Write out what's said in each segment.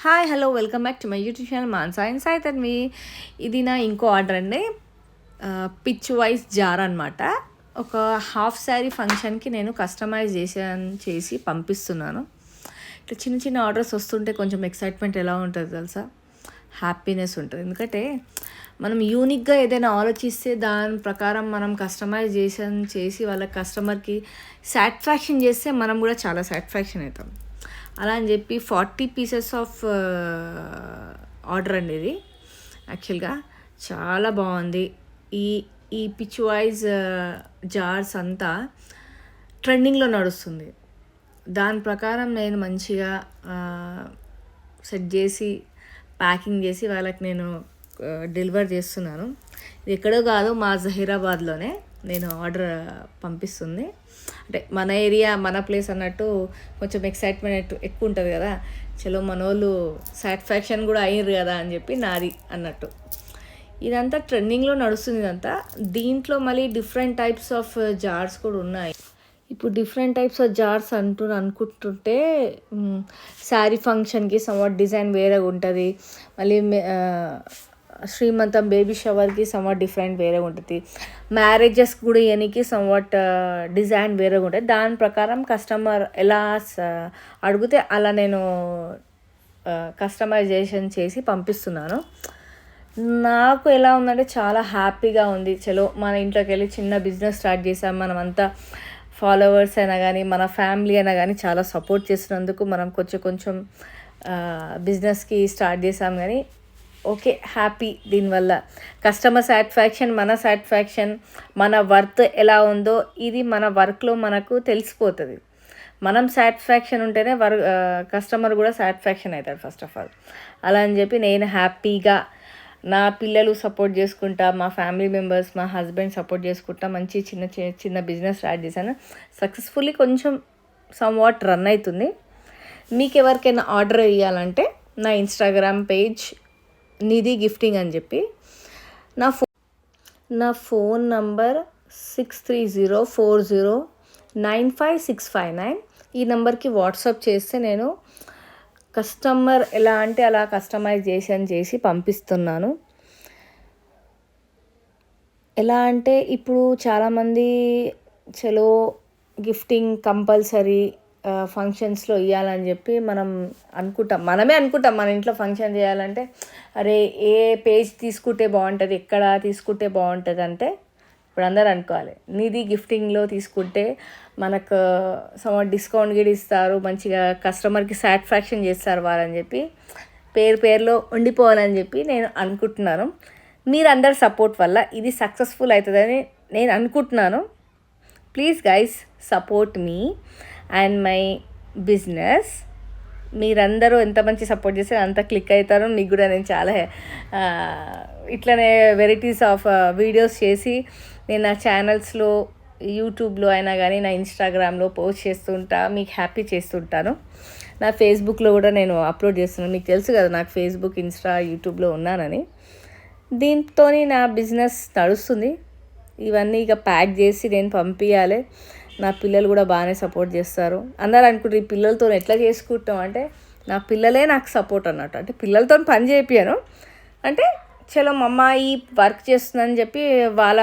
Hi hello welcome back to my YouTube channel Mansa insight and me. ఇది నా ఇంకో order అండి. పిచ్ వైజ్ జార్ అనమాట. ఒక హాఫ్ శారీ ఫంక్షన్కి నేను కస్టమైజ్ చేసి పంపిస్తున్నాను. ఇట్లా చిన్న చిన్న ఆర్డర్స్ వస్తుంటే కొంచెం ఎక్సైట్మెంట్ ఎలా ఉంటుంది తెలుసా, హ్యాపీనెస్ ఉంటుంది. ఎందుకంటే మనం యూనిక్గా ఏదైనా ఆలోచిస్తే దాని ప్రకారం మనం కస్టమైజ్ చేసి వాళ్ళ కస్టమర్కి సాటిస్ఫాక్షన్ చేస్తే మనం కూడా చాలా సాటిస్ఫాక్షన్ అవుతాం. అలా అని చెప్పి 40 పీసెస్ ఆఫ్ ఆర్డర్ అండి ఇది. యాక్చువల్గా చాలా బాగుంది. ఈ ఈ పిచ్ వైజ్ జార్స్ అంతా ట్రెండింగ్లో నడుస్తుంది. దాని ప్రకారం నేను మంచిగా సెట్ చేసి ప్యాకింగ్ చేసి వాళ్ళకి నేను డెలివర్ చేస్తున్నాను. ఇది ఎక్కడో కాదు, మా జహీరాబాద్లోనే నేను ఆర్డర్ పంపిస్తుంది. అంటే మన ఏరియా మన ప్లేస్ అన్నట్టు కొంచెం ఎక్సైట్మెంట్ ఎక్కువ ఉంటుంది కదా. చలో మనోళ్ళు సాటిస్ఫాక్షన్ కూడా అయ్యారు కదా అని చెప్పి నాది అన్నట్టు. ఇదంతా ట్రెండింగ్లో నడుస్తుంది. ఇదంతా దీంట్లో మళ్ళీ డిఫరెంట్ టైప్స్ ఆఫ్ జార్స్ కూడా ఉన్నాయి. ఇప్పుడు డిఫరెంట్ టైప్స్ ఆఫ్ జార్స్ అనుకుంటుంటే శారీ ఫంక్షన్కి సమ్వాట్ డిజైన్ వేరేగా ఉంటుంది. మళ్ళీ శ్రీమంతం బేబీ షవర్కి సమ్వాట్ డిఫరెంట్ వేరేగా ఉంటుంది. మ్యారేజెస్ కూడా ఇవన్నీ సమ్వాట్ డిజైన్ వేరేగా ఉంటుంది. దాని ప్రకారం కస్టమర్ ఎలా అడిగితే అలా నేను కస్టమైజేషన్ చేసి పంపిస్తున్నాను. నాకు ఎలా ఉందంటే చాలా హ్యాపీగా ఉంది. చలో మన ఇంట్లోకి వెళ్ళి చిన్న బిజినెస్ స్టార్ట్ చేసాం. మనం అంతా ఫాలోవర్స్ అయినా కానీ మన ఫ్యామిలీ అయినా కానీ చాలా సపోర్ట్ చేసినందుకు మనం కొంచెం బిజినెస్కి స్టార్ట్ చేసాం. కానీ ఓకే, హ్యాపీ. దీనివల్ల కస్టమర్ సాటిస్ఫాక్షన్, మన సాటిస్ఫాక్షన్, మన వర్త్ ఎలా ఉందో ఇది మన వర్క్లో మనకు తెలిసిపోతుంది. మనం సాటిస్ఫాక్షన్ ఉంటేనే కస్టమర్ కూడా సాటిస్ఫాక్షన్ అవుతాడు ఫస్ట్ ఆఫ్ ఆల్. అలా అని చెప్పి నేను హ్యాపీగా నా పిల్లలు సపోర్ట్ చేసుకుంటా, మా ఫ్యామిలీ మెంబర్స్, మా హస్బెండ్ సపోర్ట్ చేసుకుంటా మంచి చిన్న బిజినెస్ స్టార్ట్ చేశాను. సక్సెస్ఫుల్లీ కొంచెం సమ్వాట్ రన్ అవుతుంది. మీకు ఎవరికైనా ఆర్డర్ ఇవ్వాలంటే నా ఇన్స్టాగ్రామ్ పేజ్ నిధి గిఫ్టింగ్ అని చెప్పి నా ఫోన్ నంబర్ 6304095659 ఈ నెంబర్కి వాట్సాప్ చేస్తే నేను కస్టమర్ ఎలా అంటే అలా కస్టమైజేషన్ చేసి పంపిస్తున్నాను. ఎలా అంటే ఇప్పుడు చాలామంది చలో గిఫ్టింగ్ కంపల్సరీ ఫంక్షన్స్లో ఇవ్వాలని చెప్పి మనమే అనుకుంటాం మన ఇంట్లో ఫంక్షన్ చేయాలంటే అరే ఏ పేజ్ తీసుకుంటే బాగుంటుంది, ఎక్కడ తీసుకుంటే బాగుంటుంది అంటే ఇప్పుడు అందరూ అనుకోవాలి నిధి గిఫ్టింగ్లో తీసుకుంటే మనకు డిస్కౌంట్ కూడా ఇస్తారు, మంచిగా కస్టమర్కి సాటిస్ఫాక్షన్ చేస్తారు వాళ్ళని చెప్పి పేరులో ఉండిపోవాలని చెప్పి నేను అనుకుంటున్నాను. మీరందరి సపోర్ట్ వల్ల ఇది సక్సెస్ఫుల్ అవుతుందని నేను అనుకుంటున్నాను. Please guys support me and my business. మీరందరూ ఎంత మంచి సపోర్ట్ చేస్తే అంత క్లిక్ అవుతారు. మీకు కూడా నేను చాలా ఇట్లనే వెరైటీస్ ఆఫ్ వీడియోస్ చేసి నేను నా ఛానల్స్లో యూట్యూబ్లో అయినా కానీ నా ఇన్స్టాగ్రామ్లో పోస్ట్ చేస్తుంటా, మీకు హ్యాపీ చేస్తుంటాను. నా ఫేస్బుక్లో కూడా నేను అప్లోడ్ చేస్తున్నాను. మీకు తెలుసు కదా నాకు ఫేస్బుక్, ఇన్స్టా, యూట్యూబ్లో ఉన్నానని. దీంతో నా బిజినెస్ నడుస్తుంది. ఇవన్నీ ఇక ప్యాక్ చేసి నేను పంపించాలి. నా పిల్లలు కూడా బాగానే సపోర్ట్ చేస్తారు. అందరూ అనుకుంటారు ఈ పిల్లలతో ఎట్లా చేసుకుంటాం అంటే నా పిల్లలే నాకు సపోర్ట్ అన్నట్టు. అంటే పిల్లలతో పని చేయించాను అంటే చలో మా అమ్మ ఈ వర్క్ చేస్తుందని చెప్పి వాళ్ళ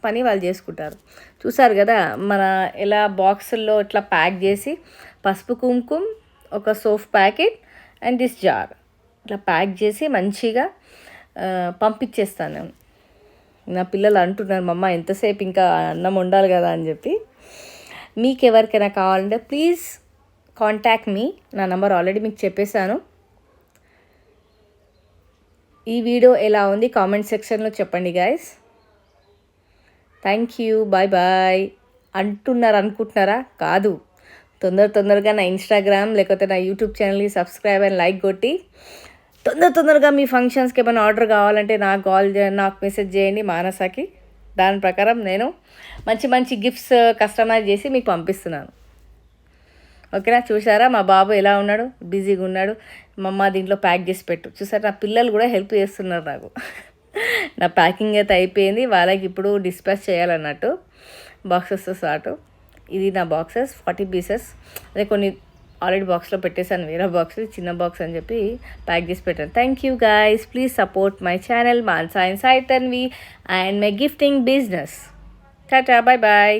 పని వాళ్ళు చేసుకుంటారు. చూసారు కదా మన ఎలా బాక్సుల్లో ఇట్లా ప్యాక్ చేసి పసుపు కుంకుమ, ఒక soap packet and this jar ఇట్లా ప్యాక్ చేసి మంచిగా పంపించేస్తాను నేను. నా పిల్లలు అంటున్నారు మమ్మ ఎంతసేపు ఇంకా అన్నం వండాలి కదా అని చెప్పి. మీకు ఎవరికైనా కావాలంటే ప్లీజ్ కాంటాక్ట్ మీ. నా నెంబర్ ఆల్రెడీ మీకు చెప్పేశాను. ఈ వీడియో ఎలా ఉంది కామెంట్ సెక్షన్లో చెప్పండి guys. Thank you, bye bye. అనుకుంటున్నారా? కాదు, తొందరగా నా ఇన్స్టాగ్రామ్ లేకపోతే నా యూట్యూబ్ ఛానల్ని సబ్స్క్రైబ్ అండ్ లైక్ కొట్టి తొందరగా మీ ఫంక్షన్స్కి ఏమైనా ఆర్డర్ కావాలంటే నాకు మెసేజ్ చేయండి మానసాకి. దాని ప్రకారం నేను మంచి గిఫ్ట్స్ కస్టమైజ్ చేసి మీకు పంపిస్తున్నాను. ఓకేనా? చూసారా మా బాబు ఎలా ఉన్నాడు, బిజీగా ఉన్నాడు. మా అమ్మ దీంట్లో ప్యాక్ చేసి పెట్టు. చూసారా నా పిల్లలు కూడా హెల్ప్ చేస్తున్నారు నాకు. నా ప్యాకింగ్ అయితే అయిపోయింది. వాళ్ళకి ఇప్పుడు డిస్పాచ్ చేయాలన్నట్టు బాక్సెస్తో పాటు. ఇది నా బాక్సెస్ 40 పీసెస్. అదే కొన్ని ఆల్రెడీ బాక్స్లో పెట్టేశాను, వేరే బాక్స్, చిన్న బాక్స్ అని చెప్పి ప్యాక్ చేసి పెట్టాను. Thank you guys, please support my channel Mansa and Sai Tanvi and my gifting business. Tata, bye bye.